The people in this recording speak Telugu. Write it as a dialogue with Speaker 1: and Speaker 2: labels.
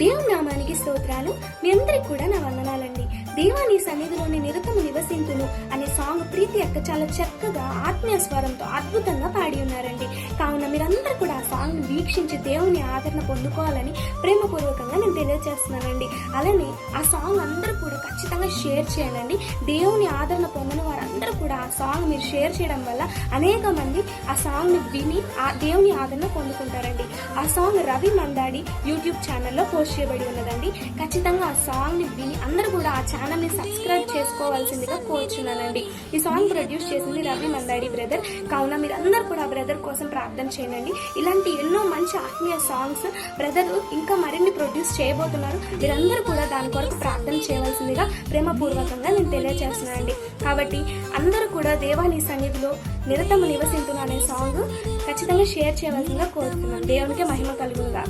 Speaker 1: దేవుని నామానికి స్తోత్రాలు. మీ అందరికి కూడా నా వందనాలండి. దేవా నీ సన్నిధిలోని నిరతము నివసింతును అనే సాంగ్ ప్రీతి అక్క చాలా చక్కగా ఆత్మీయ స్వరంతో అద్భుతంగా పాడి ఉన్నారండి. కావున మీరందరూ కూడా ఆ సాంగ్ ని వీక్షించి దేవుని ఆదరణ పొందుకోవాలని ప్రేమపూర్వకంగా నేను తెలియజేస్తున్నానండి. అలానే ఆ సాంగ్ అందరూ కూడా ఖచ్చితంగా షేర్ చేయండి. దేవుని ఆదరణ పొందని వారందరూ కూడా ఆ సాంగ్ మీరు షేర్ చేయడం వల్ల అనేక మంది ఆ సాంగ్ ని విని ఆ దేవుని ఆదరణ పొందుకుంటారండి. ఆ సాంగ్ రవి మందాడి యూట్యూబ్ ఛానల్లో పోస్ట్ చేయబడి ఉన్నదండి. ఖచ్చితంగా ఆ సాంగ్ ని విని అందరూ కూడా ఆ ఛానల్ ని సబ్స్క్రైబ్ చేసుకోవాల్సిందిగా కోరుచున్నానండి. ఈ సాంగ్ ప్రొడ్యూస్ చేసింది రవి మందాడి బ్రదర్. కావున మీరు అందరూ కూడా బ్రదర్ కోసం ప్రార్థన చేయండి. ఇలాంటి ఎన్నో మంచి ఆత్మీయ సాంగ్స్ బ్రదర్ ఇంకా మరిన్ని ప్రొడ్యూస్ చేయబోతున్నారు. మీరందరూ కూడా దాని కొరకు ప్రార్థన చేయవలసిందిగా ప్రేమపూర్వకంగా నేను తెలియజేస్తున్నానండి. కాబట్టి అందరూ కూడా దేవాని సన్నిధిలో నిరతము నివసింతును అనే సాంగ్ ఖచ్చితంగా షేర్ చేయవలసిందిగా కోరుతున్నాను. దేవునికి మహిమ కలుగునుగా.